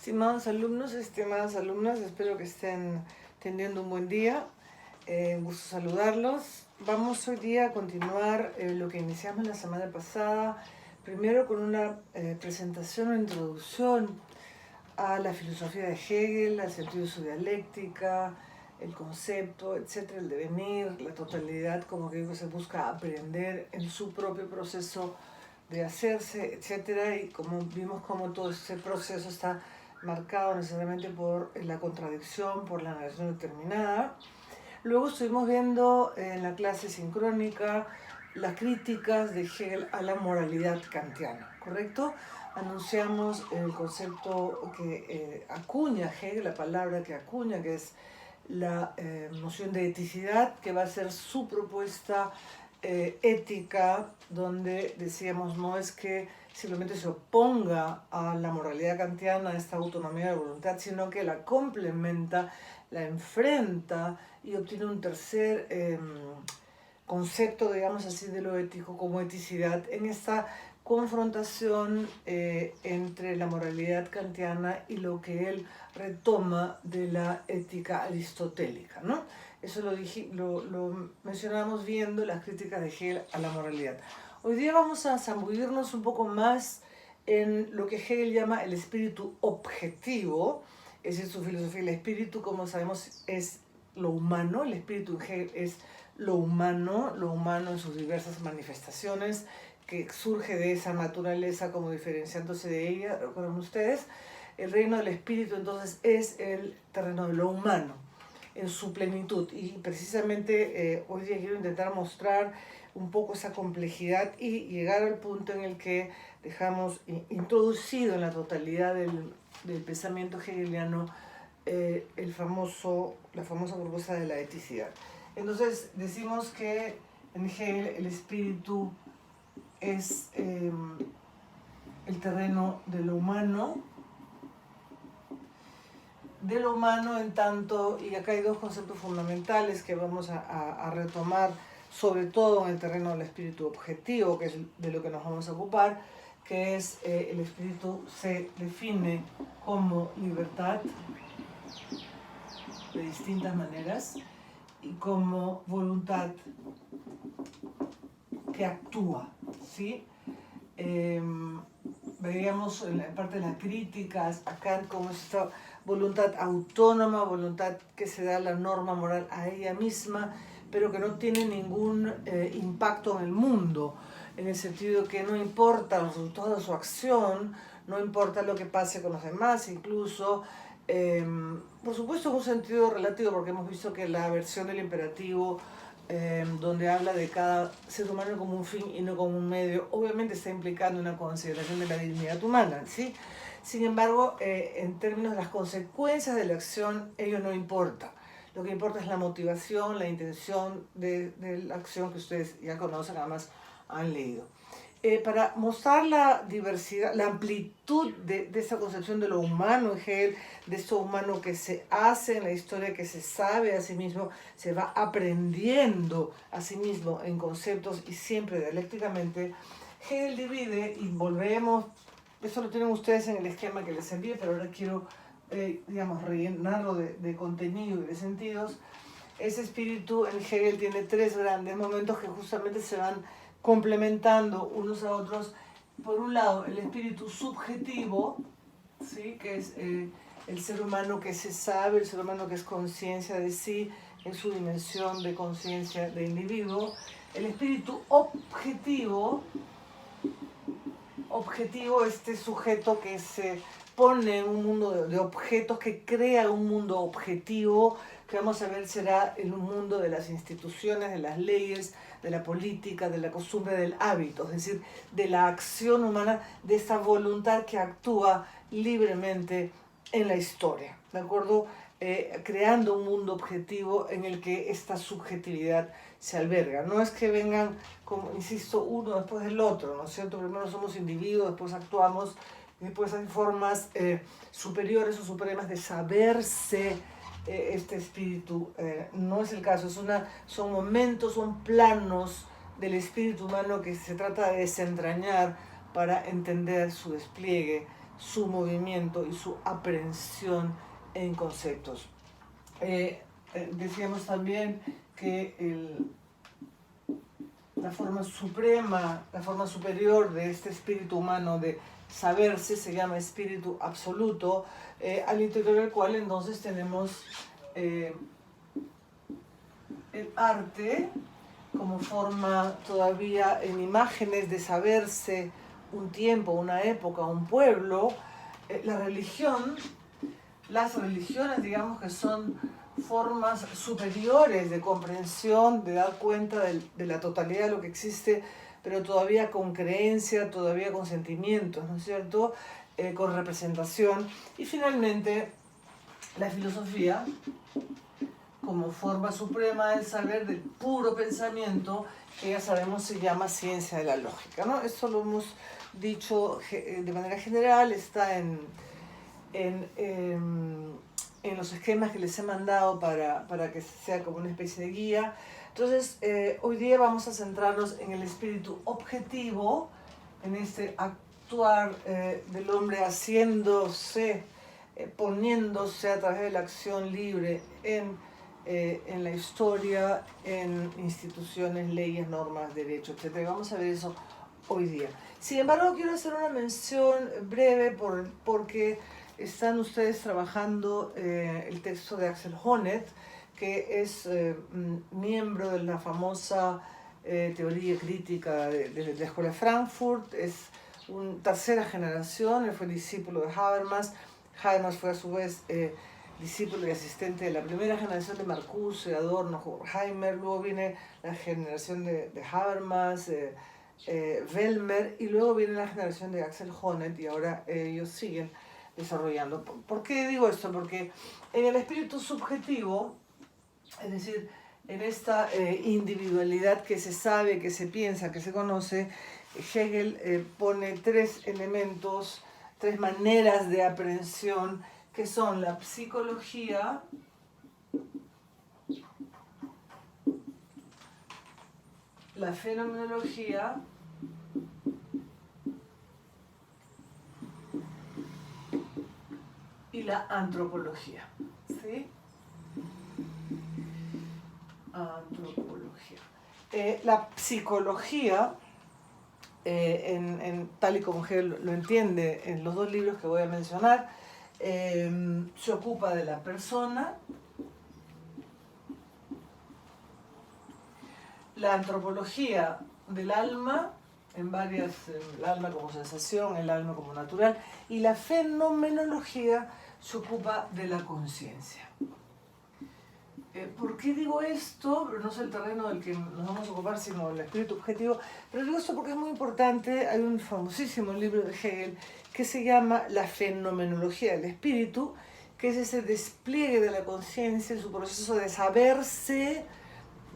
Estimadas alumnas, espero que estén teniendo un buen día. Un gusto saludarlos. Vamos hoy día a continuar lo que iniciamos la semana pasada, primero con una presentación o introducción a la filosofía de Hegel, al sentido de su dialéctica, el concepto, etcétera, el devenir, la totalidad, como que se busca aprender en su propio proceso de hacerse, etcétera, y como vimos como todo ese proceso está marcado necesariamente por la contradicción, por la negación determinada. Luego estuvimos viendo en la clase sincrónica las críticas de Hegel a la moralidad kantiana, ¿correcto? Anunciamos el concepto que acuña Hegel, la palabra que acuña, que es la noción de eticidad, que va a ser su propuesta ética, donde decíamos no es que simplemente se oponga a la moralidad kantiana, a esta autonomía de voluntad, sino que la complementa, la enfrenta y obtiene un tercer concepto, digamos así, de lo ético como eticidad en esta confrontación entre la moralidad kantiana y lo que él retoma de la ética aristotélica, ¿no? Eso lo mencionamos viendo las críticas de Hegel a la moralidad. Hoy día vamos a zambullirnos un poco más en lo que Hegel llama el espíritu objetivo, es decir, su filosofía. El espíritu, como sabemos, es lo humano. El espíritu en Hegel es lo humano en sus diversas manifestaciones, que surge de esa naturaleza como diferenciándose de ella. ¿Recuerdan ustedes? El reino del espíritu entonces es el terreno de lo humano en su plenitud, y precisamente hoy día quiero intentar mostrar un poco esa complejidad y llegar al punto en el que dejamos introducido en la totalidad del pensamiento hegeliano la famosa propuesta de la eticidad. Entonces decimos que en Hegel el espíritu es el terreno de lo humano en tanto, y acá hay dos conceptos fundamentales que vamos a retomar, sobre todo en el terreno del espíritu objetivo, que es de lo que nos vamos a ocupar, que es el espíritu se define como libertad de distintas maneras y como voluntad que actúa, ¿sí? Veíamos en la parte de las críticas a Kant como esta voluntad autónoma, voluntad que se da la norma moral a ella misma, pero que no tiene ningún impacto en el mundo, en el sentido que no importa los resultados de su acción, no importa lo que pase con los demás, incluso, por supuesto en un sentido relativo, porque hemos visto que la versión del imperativo, donde habla de cada ser humano como un fin y no como un medio, obviamente está implicando una consideración de la dignidad humana, ¿sí? Sin embargo, en términos de las consecuencias de la acción, ello no importa. Lo que importa es la motivación, la intención de la acción que ustedes ya conocen, además han leído. Para mostrar la diversidad, la amplitud de esa concepción de lo humano en Hegel, de esto humano que se hace en la historia, que se sabe a sí mismo, se va aprendiendo a sí mismo en conceptos y siempre dialécticamente, Hegel divide, y volvemos, eso lo tienen ustedes en el esquema que les envié, pero ahora quiero, rellenarlo de contenido y de sentidos. Ese espíritu en Hegel tiene tres grandes momentos que justamente se van complementando unos a otros. Por un lado, el espíritu subjetivo, ¿sí? Que es el ser humano que se sabe, el ser humano que es conciencia de sí en su dimensión de conciencia de individuo. El espíritu objetivo, este sujeto que se pone en un mundo de objetos, que crea un mundo objetivo, que vamos a ver será el mundo de las instituciones, de las leyes, de la política, de la costumbre, del hábito, es decir, de la acción humana, de esa voluntad que actúa libremente en la historia, ¿de acuerdo? Creando un mundo objetivo en el que esta subjetividad se alberga. No es que vengan, como insisto, uno después del otro, ¿no es cierto? Primero somos individuos, después actuamos, y después hay formas superiores o supremas de saberse este espíritu. No es el caso, son momentos, son planos del espíritu humano que se trata de desentrañar para entender su despliegue, su movimiento y su aprehensión en conceptos. Decíamos también que la forma suprema, la forma superior de este espíritu humano de saberse se llama espíritu absoluto, al interior del cual entonces tenemos el arte como forma todavía en imágenes de saberse un tiempo, una época, un pueblo. La religión, las religiones, digamos que son formas superiores de comprensión, de dar cuenta de la totalidad de lo que existe, pero todavía con creencia, todavía con sentimientos, ¿no es cierto?, con representación. Y finalmente, la filosofía, como forma suprema del saber, del puro pensamiento, que ya sabemos se llama ciencia de la lógica, ¿no? Esto lo hemos dicho de manera general, está en los esquemas que les he mandado para que sea como una especie de guía. Entonces, hoy día vamos a centrarnos en el espíritu objetivo, en este actuar del hombre haciéndose, poniéndose a través de la acción libre en la historia, en instituciones, leyes, normas, derechos, etc. Vamos a ver eso hoy día. Sin embargo, quiero hacer una mención breve porque están ustedes trabajando el texto de Axel Honneth, que es miembro de la famosa teoría crítica de la Escuela de Frankfurt. Es una tercera generación, él fue discípulo de Habermas. Habermas fue a su vez discípulo y asistente de la primera generación de Marcuse, Adorno, Horkheimer. Luego viene la generación de Habermas, Velmer, y luego viene la generación de Axel Honneth, y ahora ellos siguen desarrollando. ¿Por qué digo esto? Porque en el espíritu subjetivo, es decir, en esta individualidad que se sabe, que se piensa, que se conoce, Hegel pone tres elementos, tres maneras de aprehensión, que son la psicología, la fenomenología y la antropología. ¿Sí? Antropología. La psicología, tal y como Hegel lo entiende en los dos libros que voy a mencionar, se ocupa de la persona. La antropología del alma, el alma como sensación, el alma como natural, y la fenomenología se ocupa de la conciencia. ¿Por qué digo esto? No es el terreno del que nos vamos a ocupar, sino el espíritu objetivo. Pero digo esto porque es muy importante. Hay un famosísimo libro de Hegel que se llama La fenomenología del espíritu, que es ese despliegue de la conciencia, su proceso de saberse,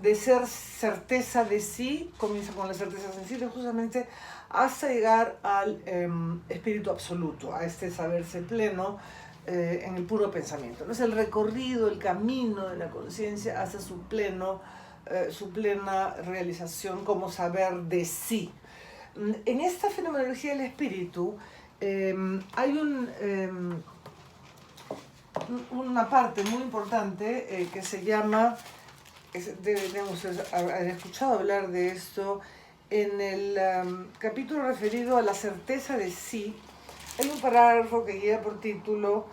de ser certeza de sí, comienza con la certeza sensible justamente, hasta llegar al espíritu absoluto, a este saberse pleno, en el puro pensamiento. ¿No? Es el recorrido, el camino de la conciencia hacia su plena realización como saber de sí. En esta fenomenología del espíritu hay una parte muy importante que se llama, debemos haber escuchado hablar de esto en el capítulo referido a la certeza de sí. Hay un parágrafo que lleva por título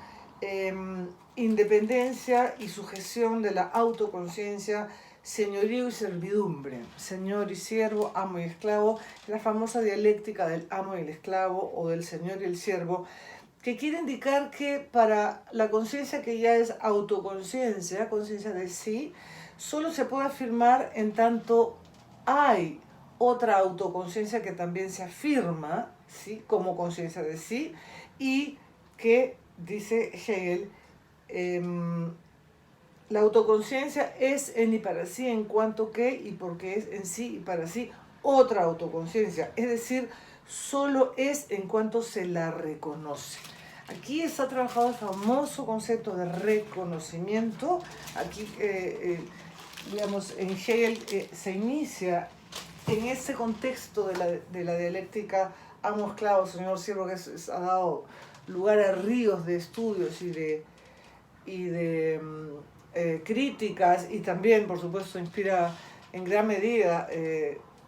Independencia y sujeción de la autoconciencia, señorío y servidumbre, señor y siervo, amo y esclavo, la famosa dialéctica del amo y el esclavo o del señor y el siervo, que quiere indicar que para la conciencia que ya es autoconciencia, conciencia de sí, solo se puede afirmar en tanto hay otra autoconciencia que también se afirma, ¿sí?, como conciencia de sí, y que, dice Hegel, la autoconciencia es en y para sí en cuanto que y porque es en sí y para sí otra autoconciencia, es decir, solo es en cuanto se la reconoce. Aquí está trabajado el famoso concepto de reconocimiento. Aquí, digamos, en Hegel se inicia en ese contexto de la dialéctica amo, esclavo, señor, siervo, que ha dado lugar a ríos de estudios y de críticas, y también, por supuesto, inspira en gran medida,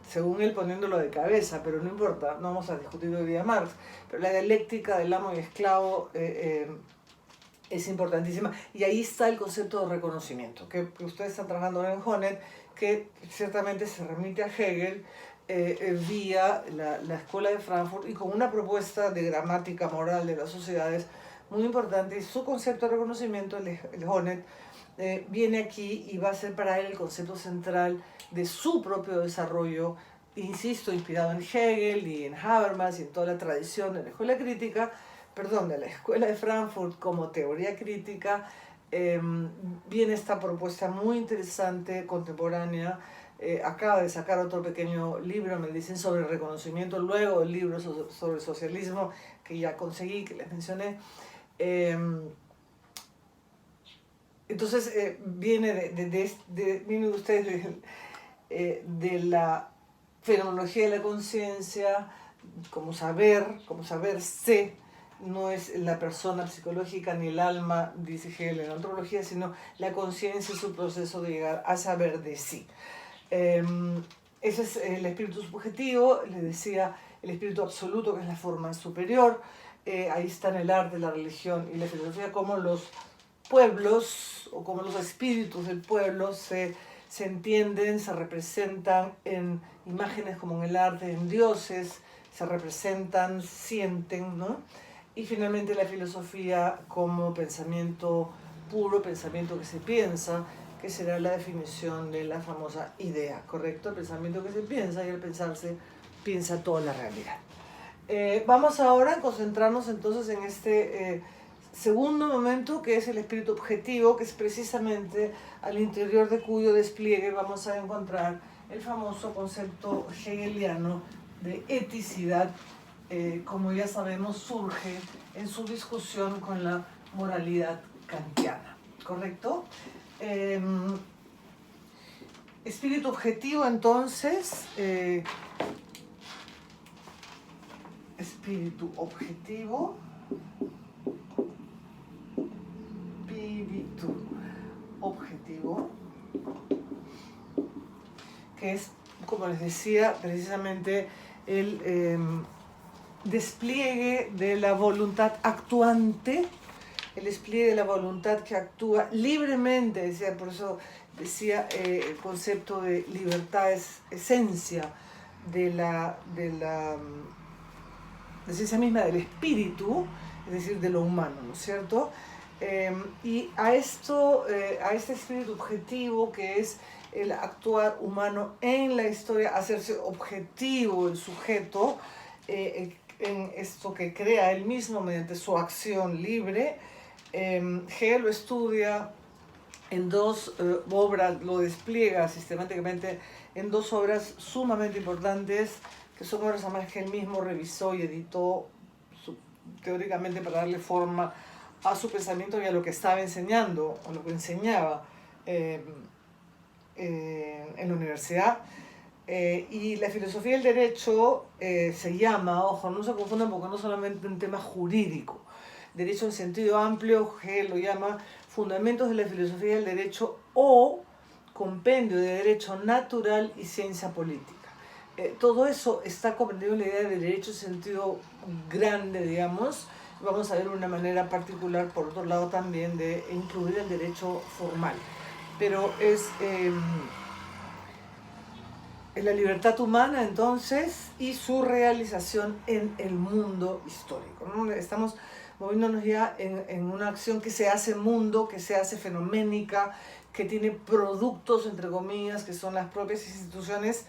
según él poniéndolo de cabeza, pero no importa, no vamos a discutir hoy día Marx, pero la dialéctica del amo y esclavo es importantísima, y ahí está el concepto de reconocimiento, que ustedes están trabajando ahora en Honneth, que ciertamente se remite a Hegel, vía la Escuela de Frankfurt, y con una propuesta de gramática moral de las sociedades muy importante, y su concepto de reconocimiento, el Honneth, viene aquí y va a ser para él el concepto central de su propio desarrollo, insisto, inspirado en Hegel y en Habermas y en toda la tradición de la escuela crítica, perdón, de la Escuela de Frankfurt como teoría crítica. Viene esta propuesta muy interesante, contemporánea. Acaba de sacar otro pequeño libro, me dicen, sobre el reconocimiento, luego el libro sobre el socialismo, que ya conseguí, que les mencioné. Entonces, viene miren ustedes, de la fenomenología de la conciencia, como saberse, no es la persona psicológica ni el alma, dice Hegel en la antropología, sino la conciencia y su proceso de llegar a saber de sí. Ese es el espíritu subjetivo, les decía, el espíritu absoluto, que es la forma superior. Ahí están el arte, la religión y la filosofía, como los pueblos o como los espíritus del pueblo se entienden, se representan en imágenes como en el arte, en dioses, se representan, sienten, ¿no? Y finalmente la filosofía como pensamiento puro, pensamiento que se piensa, que será la definición de la famosa idea, ¿correcto? El pensamiento que se piensa, y al pensarse piensa toda la realidad. Vamos ahora a concentrarnos entonces en este segundo momento, que es el espíritu objetivo, que es precisamente al interior de cuyo despliegue vamos a encontrar el famoso concepto hegeliano de eticidad, como ya sabemos, surge en su discusión con la moralidad kantiana, ¿correcto? Espíritu objetivo, entonces, espíritu objetivo, espíritu objetivo, que es, como les decía, precisamente el despliegue de la voluntad actuante, el despliegue de la voluntad que actúa libremente, decía, por eso decía el concepto de libertad es esencia de la esencia misma del espíritu, es decir, de lo humano, ¿no es cierto? Y a este espíritu objetivo, que es el actuar humano en la historia, hacerse objetivo el sujeto, en esto que crea él mismo mediante su acción libre. Hegel lo estudia en dos obras, lo despliega sistemáticamente en dos obras sumamente importantes, que son obras además que él mismo revisó y editó teóricamente para darle forma a su pensamiento y a lo que estaba enseñando, o lo que enseñaba en la universidad. Y la filosofía del derecho se llama, ojo, no se confundan porque no solamente un tema jurídico, derecho en sentido amplio, Hegel lo llama Fundamentos de la Filosofía del Derecho o Compendio de Derecho Natural y Ciencia Política. Todo eso está comprendido en la idea de derecho en sentido grande, digamos. Vamos a ver una manera particular, por otro lado, también de incluir el derecho formal. Pero es la libertad humana, entonces, y su realización en el mundo histórico, ¿no? Estamos moviéndonos ya en una acción que se hace mundo, que se hace fenoménica, que tiene productos, entre comillas, que son las propias instituciones,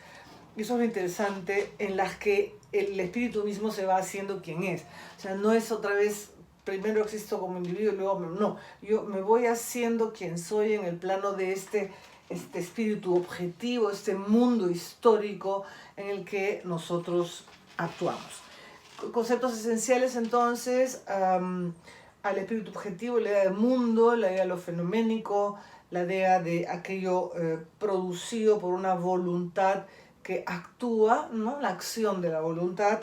y eso es lo interesante, en las que el espíritu mismo se va haciendo quien es. O sea, no es otra vez, primero existo como individuo y luego no. Yo me voy haciendo quien soy en el plano de este espíritu objetivo, este mundo histórico en el que nosotros actuamos. Conceptos esenciales, entonces, al espíritu objetivo, la idea del mundo, la idea de lo fenoménico, la idea de aquello producido por una voluntad que actúa, ¿no? La acción de la voluntad,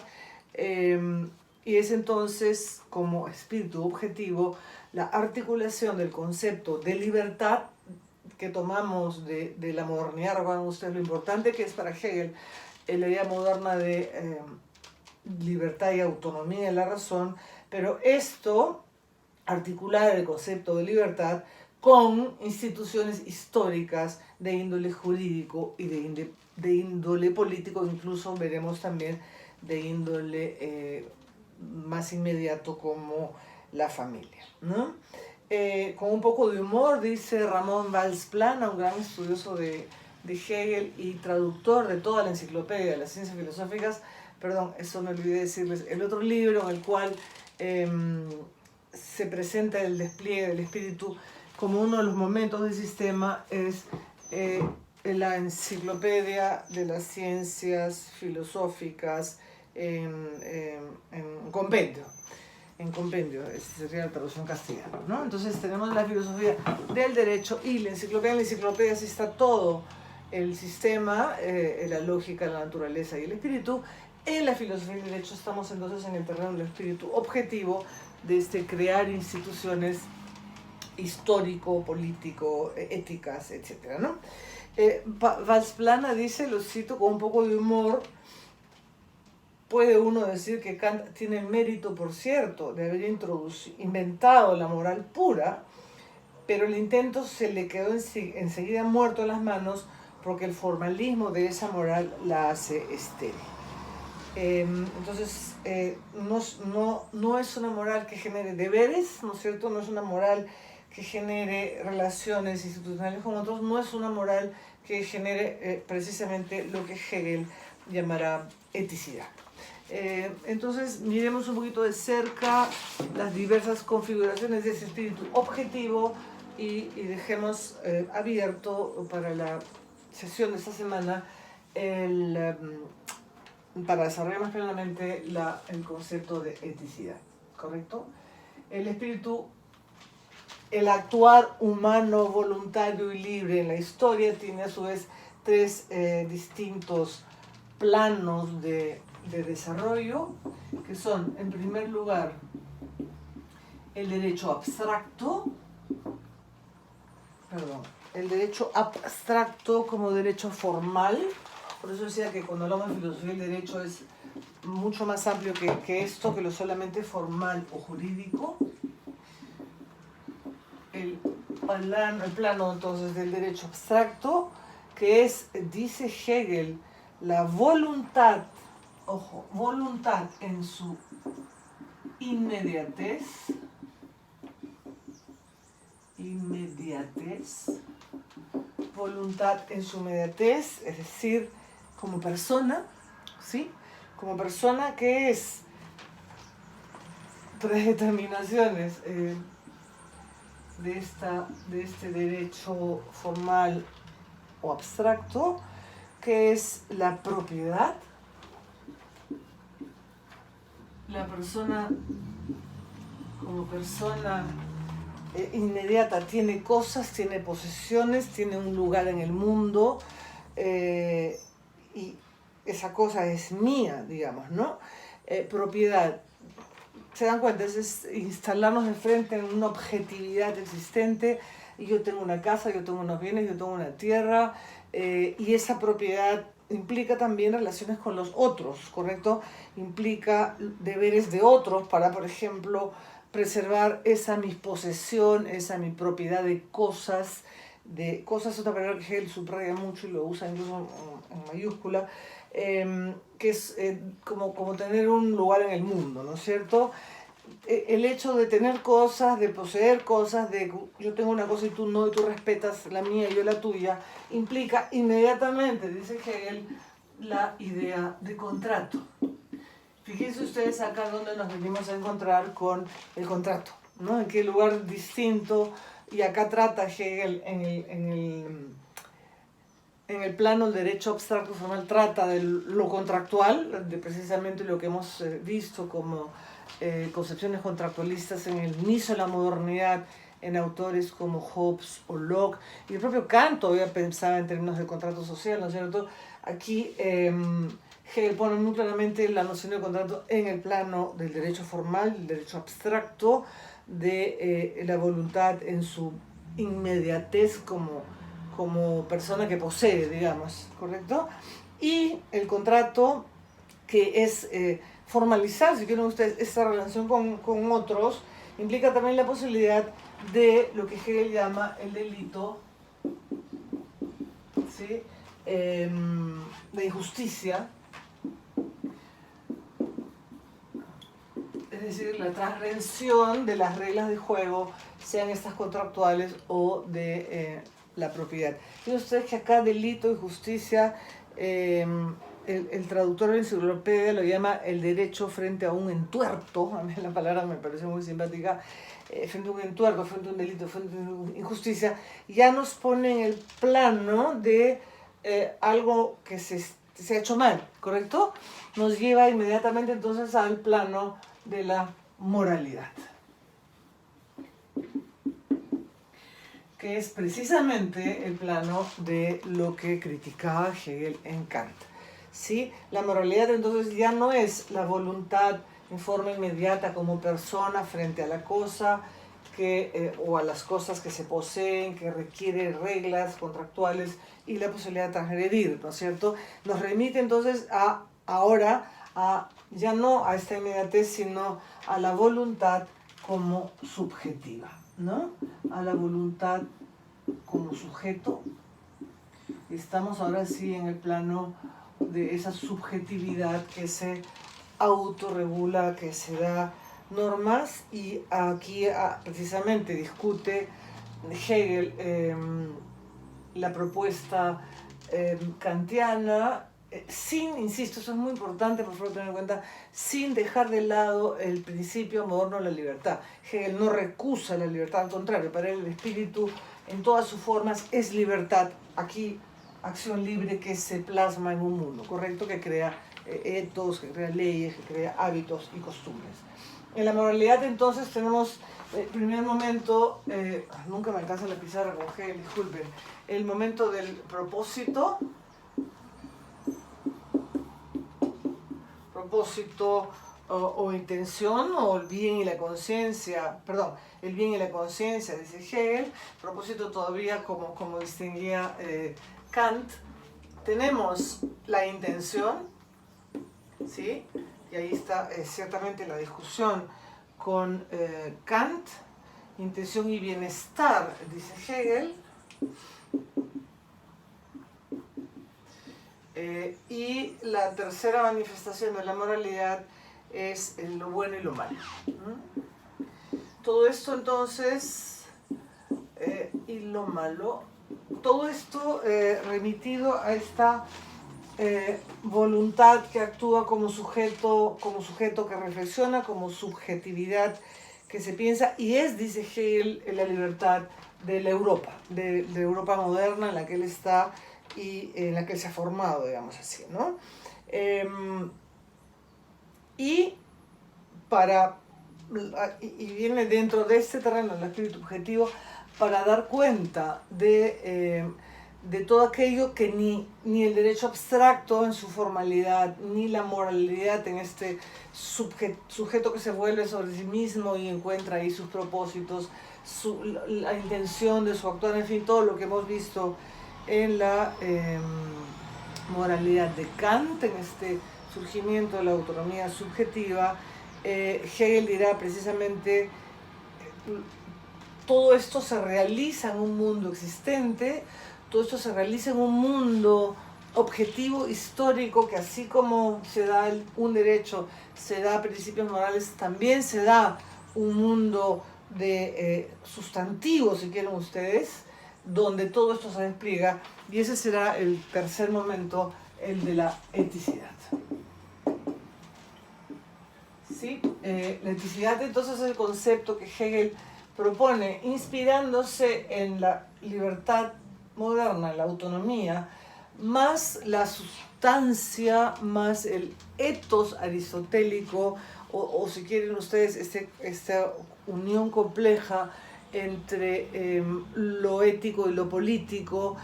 y es entonces como espíritu objetivo la articulación del concepto de libertad que tomamos de la modernidad. Recuerden ustedes lo importante que es para Hegel la idea moderna de libertad y autonomía de la razón, pero esto, articular el concepto de libertad con instituciones históricas de índole jurídico y de índole político, incluso veremos también de índole más inmediato como la familia, ¿no? Con un poco de humor, dice Ramón Valls-Plana, un gran estudioso de Hegel y traductor de toda la enciclopedia de las ciencias filosóficas. Perdón, eso me olvidé decirles. El otro libro en el cual se presenta el despliegue del espíritu como uno de los momentos del sistema es la enciclopedia de las ciencias filosóficas en compendio. En compendio, esa sería la traducción castellana, ¿no? Entonces tenemos la filosofía del derecho y la enciclopedia. En la enciclopedia sí está todo el sistema, la lógica, la naturaleza y el espíritu. En la filosofía del derecho estamos entonces en el terreno del espíritu objetivo, de crear instituciones histórico, político, éticas, etc., ¿no? Valls-Plana dice, lo cito con un poco de humor, puede uno decir que Kant tiene el mérito, por cierto, de haber inventado la moral pura, pero el intento se le quedó enseguida muerto en las manos porque el formalismo de esa moral la hace estéril. Entonces, no es una moral que genere deberes, ¿no es cierto? No es una moral que genere relaciones institucionales con otros, no es una moral que genere precisamente lo que Hegel llamará eticidad. Entonces, miremos un poquito de cerca las diversas configuraciones de ese espíritu objetivo y dejemos abierto para la sesión de esta semana para desarrollar más plenamente el concepto de eticidad, ¿correcto? El espíritu, el actuar humano, voluntario y libre en la historia tiene a su vez tres distintos planos de desarrollo, que son, en primer lugar, el derecho abstracto, el derecho abstracto como derecho formal. Por eso decía que cuando hablamos de filosofía del derecho es mucho más amplio que esto, que lo solamente formal o jurídico. El plano entonces del derecho abstracto, que es, dice Hegel, la voluntad, ojo, voluntad en su inmediatez, voluntad en su inmediatez, es decir, como persona, ¿sí? Como persona que es predeterminaciones de este derecho formal o abstracto, que es la propiedad. La persona como persona inmediata tiene cosas, tiene posesiones, tiene un lugar en el mundo y esa cosa es mía, digamos, ¿no? Propiedad. ¿Se dan cuenta? Es instalarnos de frente en una objetividad existente. Y yo tengo una casa, yo tengo unos bienes, yo tengo una tierra, y esa propiedad implica también relaciones con los otros, ¿correcto? Implica deberes de otros para, por ejemplo, preservar esa mi posesión, esa mi propiedad de cosas. Es otra palabra que Hegel subraya mucho y lo usa incluso en mayúscula, que es como tener un lugar en el mundo, ¿no es cierto? El hecho de tener cosas, de poseer cosas, de yo tengo una cosa y tú no, y tú respetas la mía y yo la tuya, implica inmediatamente, dice Hegel, la idea de contrato. Fíjense ustedes acá donde nos venimos a encontrar con el contrato, ¿no? En qué lugar distinto, y acá trata Hegel en el plano del derecho abstracto formal, trata de lo contractual, de precisamente lo que hemos visto como concepciones contractualistas en el inicio de la modernidad, en autores como Hobbes o Locke, y el propio Kant todavía pensaba en términos de contrato social, ¿no es cierto? Aquí Hegel pone muy claramente la noción de contrato en el plano del derecho formal, del derecho abstracto, de la voluntad en su inmediatez como persona que posee, digamos, ¿correcto? Y el contrato, que es formalizar, si quieren ustedes, esta relación con otros, implica también la posibilidad de lo que Hegel llama el delito, ¿sí? De injusticia, es decir, la transgresión de las reglas de juego, sean estas contractuales o de la propiedad. Fíjense ustedes que acá delito y justicia, el traductor de la enciclopedia lo llama el derecho frente a un entuerto. A mí la palabra me parece muy simpática. Frente a un entuerto, frente a un delito, frente a una injusticia, ya nos pone en el plano de algo que se ha hecho mal, ¿correcto? Nos lleva inmediatamente entonces al plano de la moralidad, que es precisamente el plano de lo que criticaba Hegel en Kant. ¿Sí? La moralidad entonces ya no es la voluntad en forma inmediata como persona frente a la cosa o a las cosas que se poseen, que requiere reglas contractuales y la posibilidad de transgredir, ¿no es cierto? Nos remite entonces ya no a esta inmediatez, sino a la voluntad como subjetiva, ¿no? A la voluntad como sujeto. Estamos ahora sí en el plano de esa subjetividad que se autorregula, que se da normas, y aquí precisamente discute Hegel la propuesta kantiana, sin, insisto, eso es muy importante, por favor tener en cuenta, sin dejar de lado el principio moderno de la libertad. Hegel no recusa la libertad, al contrario, para él el espíritu en todas sus formas es libertad. Aquí, acción libre que se plasma en un mundo, ¿correcto? Que crea etos, que crea leyes, que crea hábitos y costumbres. En la moralidad entonces tenemos el primer momento, nunca me alcanza la pizarra con Hegel, disculpen, el momento del propósito o intención, o el bien y la conciencia, perdón, el bien y la conciencia, dice Hegel, propósito todavía como distinguía Kant. Tenemos la intención, ¿sí? Y ahí está ciertamente la discusión con Kant, intención y bienestar, dice Hegel. Y la tercera manifestación de la moralidad es lo bueno y lo malo. Todo esto entonces, y lo malo, todo esto remitido a esta voluntad que actúa como sujeto que reflexiona, como subjetividad que se piensa, y es, dice Hegel, la libertad de la Europa, de Europa moderna en la que él está y en la que él se ha formado, digamos así, ¿no? Y viene dentro de este terreno del espíritu objetivo para dar cuenta de todo aquello que ni el derecho abstracto en su formalidad, ni la moralidad en este sujeto que se vuelve sobre sí mismo y encuentra ahí sus propósitos, la intención de su actuar, en fin, todo lo que hemos visto en la moralidad de Kant, en este surgimiento de la autonomía subjetiva. Hegel dirá precisamente, todo esto se realiza en un mundo existente, todo esto se realiza en un mundo objetivo, histórico, que así como se da un derecho, se da principios morales, también se da un mundo de sustantivos, si quieren ustedes, donde todo esto se despliega, y ese será el tercer momento, el de la eticidad. ¿Sí? La eticidad entonces es el concepto que Hegel propone, inspirándose en la libertad moderna, la autonomía, más la sustancia, más el ethos aristotélico, o si quieren ustedes, esta unión compleja entre lo ético y lo político,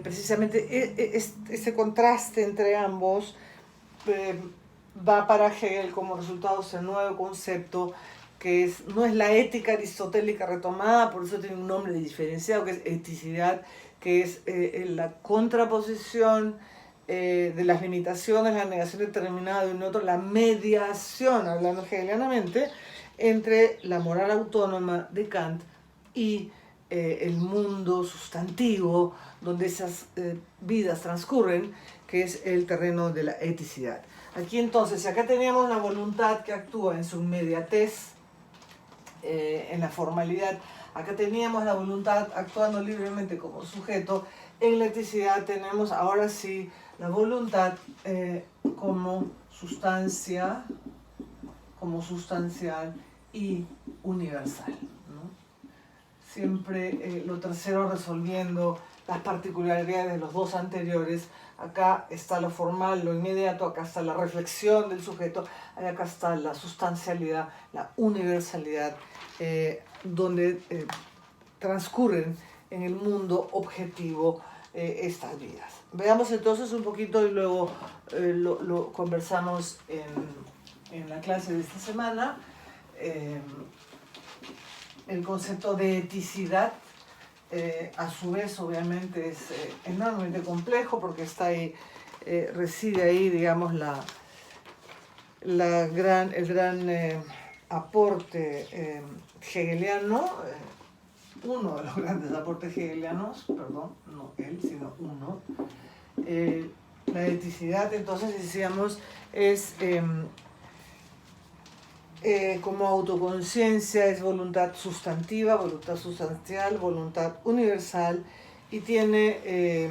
precisamente este contraste entre ambos, eh, va para Hegel como resultado ese nuevo concepto que no es la ética aristotélica retomada, por eso tiene un nombre diferenciado, que es eticidad, que es la contraposición de las limitaciones, la negación determinada de un otro, la mediación, hablando hegelianamente, entre la moral autónoma de Kant y el mundo sustantivo donde esas vidas transcurren, que es el terreno de la eticidad. Aquí entonces, acá teníamos la voluntad que actúa en su inmediatez, en la formalidad. Acá teníamos la voluntad actuando libremente como sujeto. En la eticidad tenemos ahora sí la voluntad como sustancia, como sustancial y universal, ¿no? Siempre lo tercero resolviendo las particularidades de los dos anteriores. Acá está lo formal, lo inmediato, acá está la reflexión del sujeto, acá está la sustancialidad, la universalidad, donde transcurren en el mundo objetivo estas vidas. Veamos entonces un poquito y luego lo conversamos en la clase de esta semana. El concepto de eticidad, a su vez, obviamente, es enormemente complejo porque está ahí, reside ahí, digamos, el gran aporte hegeliano, uno de los grandes aportes hegelianos, perdón, no él, sino uno. La eticidad, entonces, decíamos, es como autoconciencia, es voluntad sustantiva, voluntad sustancial, voluntad universal, y tiene,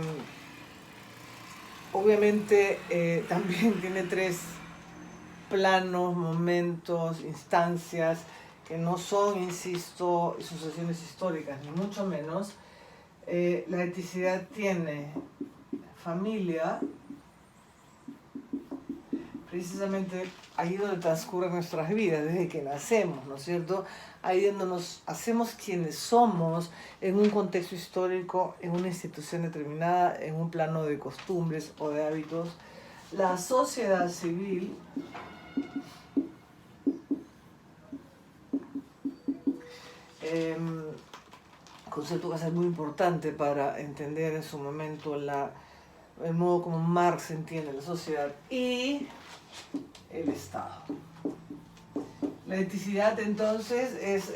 obviamente, también tiene tres planos, momentos, instancias, que no son, insisto, sucesiones históricas, ni mucho menos. La eticidad tiene familia, precisamente ahí donde transcurren nuestras vidas, desde que nacemos, ¿no es cierto? Ahí donde nos hacemos quienes somos en un contexto histórico, en una institución determinada, en un plano de costumbres o de hábitos. La sociedad civil concepto que va a ser muy importante para entender en su momento el modo como Marx entiende la sociedad y el Estado. La eticidad entonces es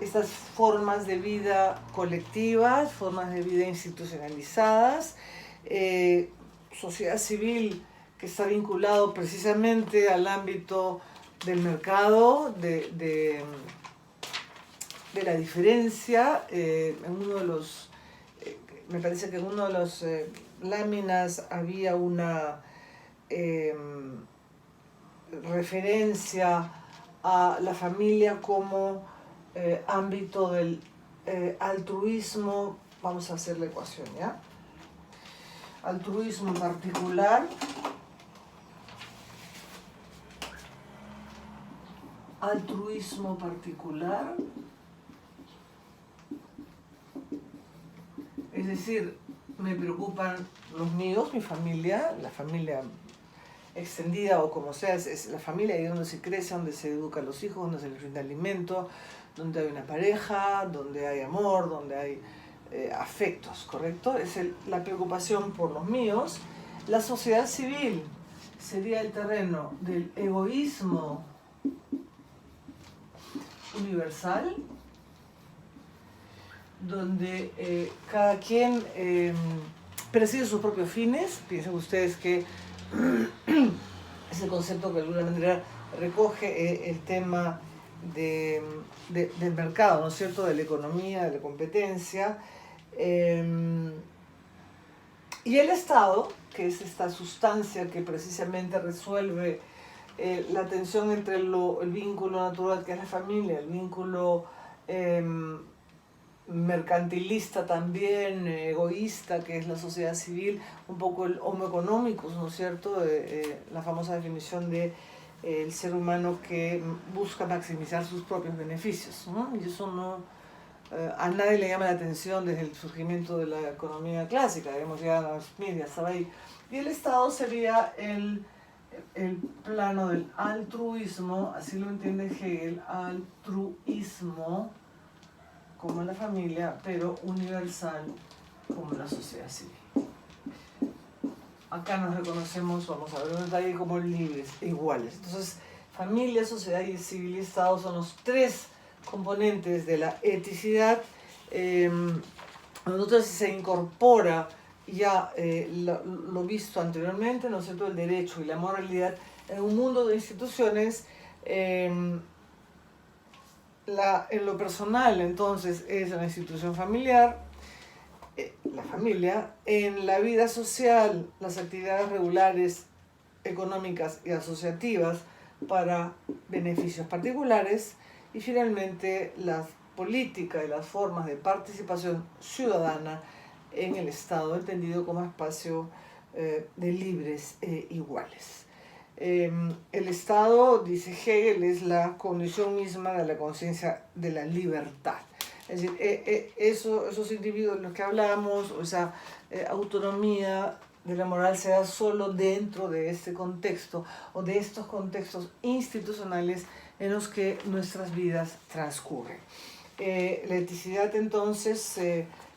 estas formas de vida colectivas, formas de vida institucionalizadas, sociedad civil que está vinculado precisamente al ámbito del mercado, de la diferencia. En uno de los, me parece que en uno de los láminas había una referencia a la familia como ámbito del altruismo. Vamos a hacer la ecuación, ¿ya? Altruismo particular, es decir, me preocupan los míos, mi familia, la familia extendida o como sea, es la familia ahí donde se crece, donde se educa a los hijos, donde se les brinda alimento, donde hay una pareja, donde hay amor, donde hay afectos, ¿correcto? Es la preocupación por los míos. La sociedad civil sería el terreno del egoísmo universal, donde cada quien persigue sus propios fines. Piensen ustedes que es el concepto que de alguna manera recoge el tema del mercado, ¿no es cierto?, de la economía, de la competencia. Y el Estado, que es esta sustancia que precisamente resuelve la tensión entre el vínculo natural, que es la familia, el vínculo mercantilista también, egoísta, que es la sociedad civil, un poco el homo economicus, ¿no es cierto?, la famosa definición de el ser humano que busca maximizar sus propios beneficios, ¿no? Y eso a nadie le llama la atención desde el surgimiento de la economía clásica, digamos, ya Adam Smith ya estaba ahí. Y el Estado sería el plano del altruismo, así lo entiende Hegel, altruismo como la familia, pero universal como la sociedad civil. Acá nos reconocemos, vamos a ver un detalle, como libres, iguales. Entonces, familia, sociedad civil y Estado son los tres componentes de la eticidad. Nosotros se incorpora ya lo visto anteriormente, ¿no es cierto?, el derecho y la moralidad en un mundo de instituciones. En lo personal, entonces, es la institución familiar, la familia. En la vida social, las actividades regulares, económicas y asociativas para beneficios particulares. Y finalmente, la política y las formas de participación ciudadana en el Estado, entendido como espacio de libres e iguales. El Estado, dice Hegel, es la condición misma de la conciencia de la libertad. Es decir, esos individuos de los que hablamos, o esa autonomía de la moral, se da solo dentro de este contexto o de estos contextos institucionales en los que nuestras vidas transcurren. La eticidad, entonces,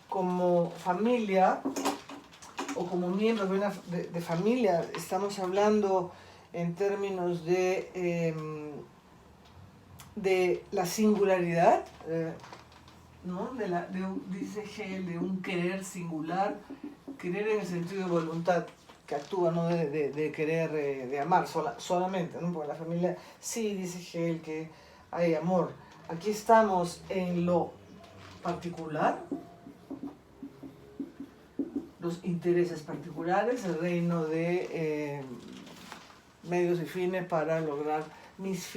como familia o como miembros de familia, estamos hablando en términos de la singularidad, ¿no? Dice Hegel, de un querer singular, querer en el sentido de voluntad, que actúa, no de querer, de amar solamente, ¿no? Porque la familia, sí, dice Hegel, que hay amor. Aquí estamos en lo particular, los intereses particulares, el reino de medios y fines para lograr mis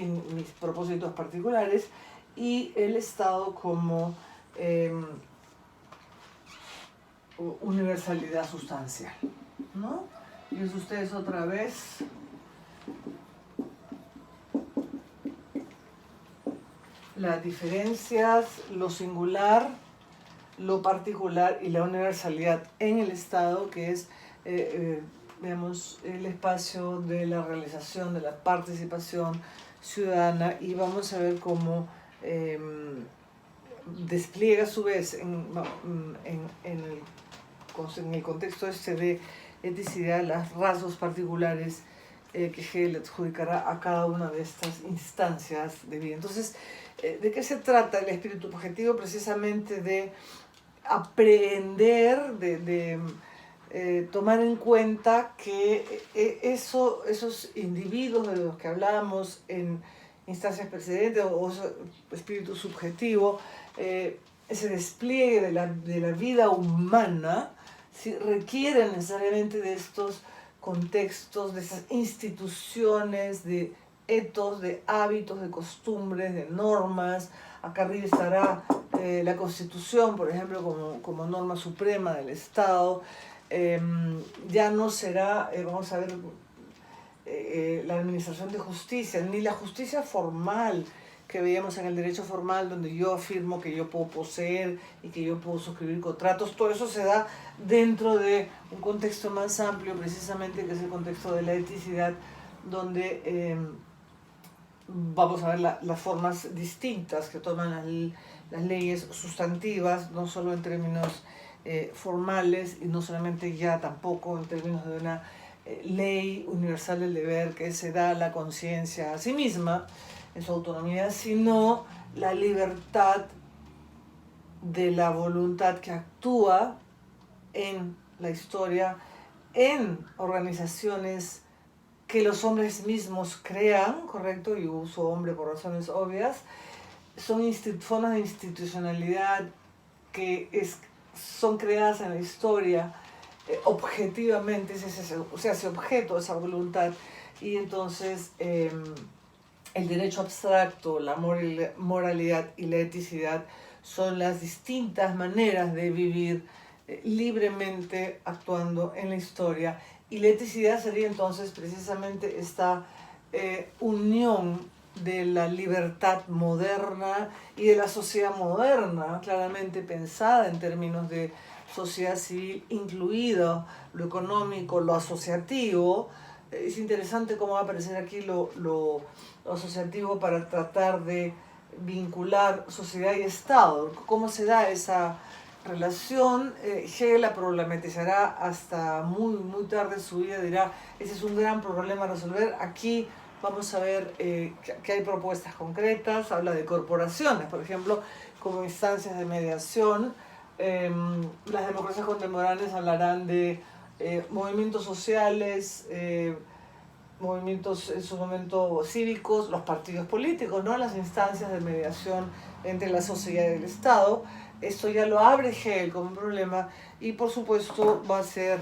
propósitos particulares, y el Estado como universalidad sustancial, ¿no? Y es ustedes otra vez las diferencias, lo singular, lo particular y la universalidad en el Estado, que es veamos, el espacio de la realización, de la participación ciudadana. Y vamos a ver cómo despliega a su vez en el contexto este de eticidad los rasgos particulares que Hegel adjudicará a cada una de estas instancias de vida. Entonces, ¿de qué se trata el espíritu objetivo? Precisamente de aprender, de tomar en cuenta que esos individuos de los que hablábamos en instancias precedentes, o espíritu subjetivo, ese despliegue de la vida humana, ¿sí?, requiere necesariamente de estos contextos, de esas instituciones, de etos, de hábitos, de costumbres, de normas. Acá arriba estará la Constitución, por ejemplo, como norma suprema del Estado. Ya no será, vamos a ver, la administración de justicia, ni la justicia formal que veíamos en el derecho formal, donde yo afirmo que yo puedo poseer y que yo puedo suscribir contratos. Todo eso se da dentro de un contexto más amplio, precisamente, que es el contexto de la eticidad, donde vamos a ver las formas distintas que toman las leyes sustantivas, no solo en términos formales, y no solamente ya tampoco en términos de una ley universal del deber que se da la conciencia a sí misma en su autonomía, sino la libertad de la voluntad que actúa en la historia, en organizaciones que los hombres mismos crean, ¿correcto? Y uso hombre por razones obvias. Son formas de institucionalidad que son creadas en la historia objetivamente, o sea, ese objeto, esa voluntad. Y entonces el derecho abstracto, la moralidad y la eticidad son las distintas maneras de vivir libremente actuando en la historia. Y la eticidad sería entonces precisamente esta unión de la libertad moderna y de la sociedad moderna, claramente pensada en términos de sociedad civil, incluido lo económico, lo asociativo. Es interesante cómo va a aparecer aquí lo asociativo para tratar de vincular sociedad y Estado. ¿Cómo se da esa relación? Hegel la problematizará hasta muy tarde en su vida, dirá, ese es un gran problema a resolver. Aquí vamos a ver que hay propuestas concretas, habla de corporaciones, por ejemplo, como instancias de mediación. Las democracias contemporáneas hablarán de movimientos sociales, movimientos en su momento cívicos, los partidos políticos, ¿no? Las instancias de mediación entre la sociedad y el Estado. Esto ya lo abre Hegel como un problema y por supuesto va a ser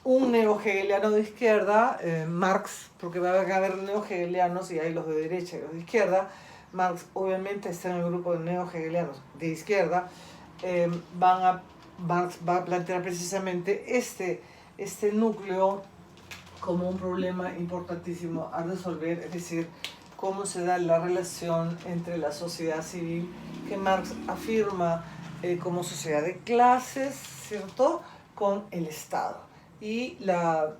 un neo-hegeliano de izquierda, Marx, porque va a haber neo-hegelianos y hay los de derecha y los de izquierda. Marx obviamente está en el grupo de neo-hegelianos de izquierda. Marx va a plantear precisamente este núcleo como un problema importantísimo a resolver, es decir, cómo se da la relación entre la sociedad civil, que Marx afirma como sociedad de clases, ¿cierto?, con el Estado. Y la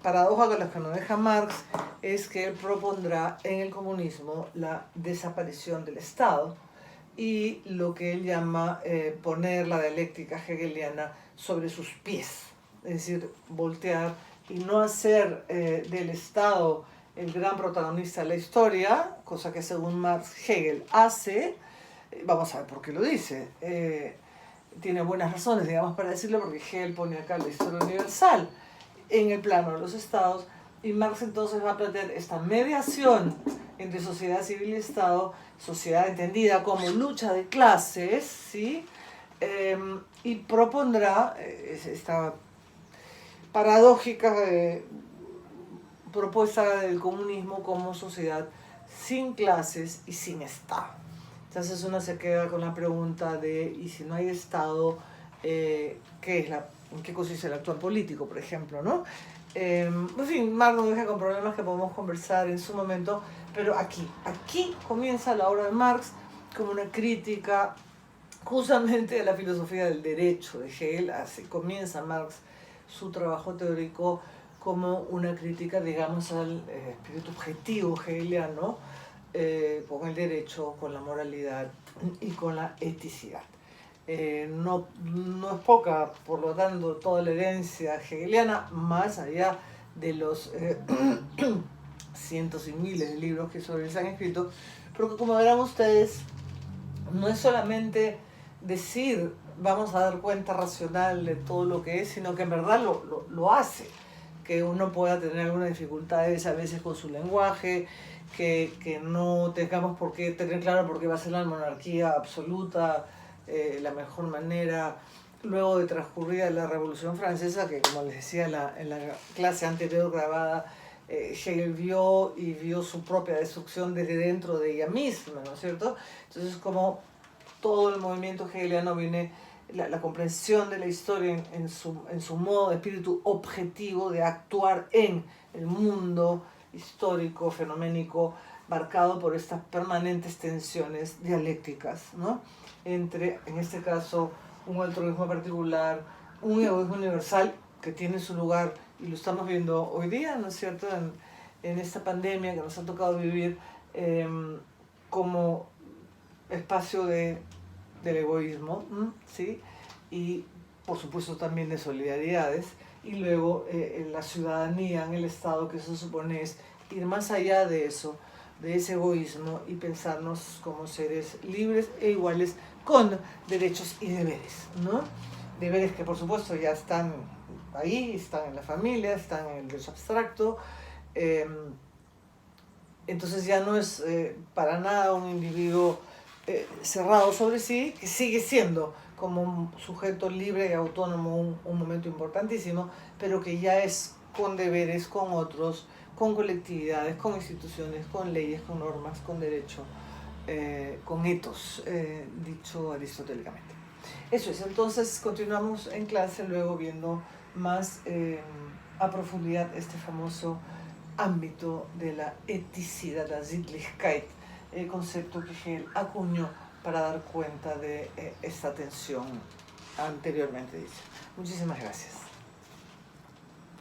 paradoja con la que nos deja Marx es que él propondrá en el comunismo la desaparición del Estado y lo que él llama poner la dialéctica hegeliana sobre sus pies, es decir, voltear y no hacer del Estado el gran protagonista de la historia, cosa que según Marx Hegel hace. Vamos a ver por qué lo dice. Tiene buenas razones, digamos, para decirlo, porque Hegel pone acá la historia universal en el plano de los estados, y Marx entonces va a plantear esta mediación entre sociedad civil y Estado, sociedad entendida como lucha de clases, ¿sí? Y propondrá esta paradójica propuesta del comunismo como sociedad sin clases y sin Estado. Entonces uno se queda con la pregunta de, ¿y si no hay Estado, ¿en qué consiste el actual político, por ejemplo, ¿no? En fin, Marx nos deja con problemas que podemos conversar en su momento, pero aquí comienza la obra de Marx como una crítica justamente de la filosofía del derecho de Hegel. Así comienza Marx su trabajo teórico como una crítica, digamos, al espíritu objetivo hegeliano, con el derecho, con la moralidad y con la eticidad. No es poca, por lo tanto, toda la herencia hegeliana, más allá de los cientos y miles de libros que sobre él se han escrito, pero como verán ustedes, no es solamente decir vamos a dar cuenta racional de todo lo que es, sino que en verdad lo hace, que uno pueda tener algunas dificultades a veces con su lenguaje, que no tengamos por qué tener claro por qué va a ser la monarquía absoluta la mejor manera luego de transcurrida la Revolución Francesa, que como les decía en la clase anterior grabada, Hegel vio su propia destrucción desde dentro de ella misma, ¿no es cierto? Entonces, como todo el movimiento hegeliano viene la comprensión de la historia en su modo de espíritu objetivo de actuar en el mundo histórico, fenoménico, marcado por estas permanentes tensiones dialécticas, ¿no? Entre, en este caso, un altruismo particular, un egoísmo universal que tiene su lugar, y lo estamos viendo hoy día, ¿no es cierto?, en esta pandemia que nos ha tocado vivir como espacio del egoísmo, ¿sí? Y por supuesto también de solidaridades, y luego en la ciudadanía, en el Estado, que eso supone es ir más allá de eso, de ese egoísmo, y pensarnos como seres libres e iguales con derechos y deberes, ¿no? Deberes que por supuesto ya están ahí, están en la familia, están en el derecho abstracto. Entonces ya no es para nada un individuo cerrado sobre sí, que sigue siendo como un sujeto libre y autónomo un momento importantísimo, pero que ya es con deberes, con otros, con colectividades, con instituciones, con leyes, con normas, con derecho, con etos, dicho aristotélicamente. Eso es, entonces continuamos en clase luego viendo más a profundidad este famoso ámbito de la eticidad, la Sittlichkeit, el concepto que Hegel acuñó para dar cuenta de esta tensión anteriormente dicha. Muchísimas gracias.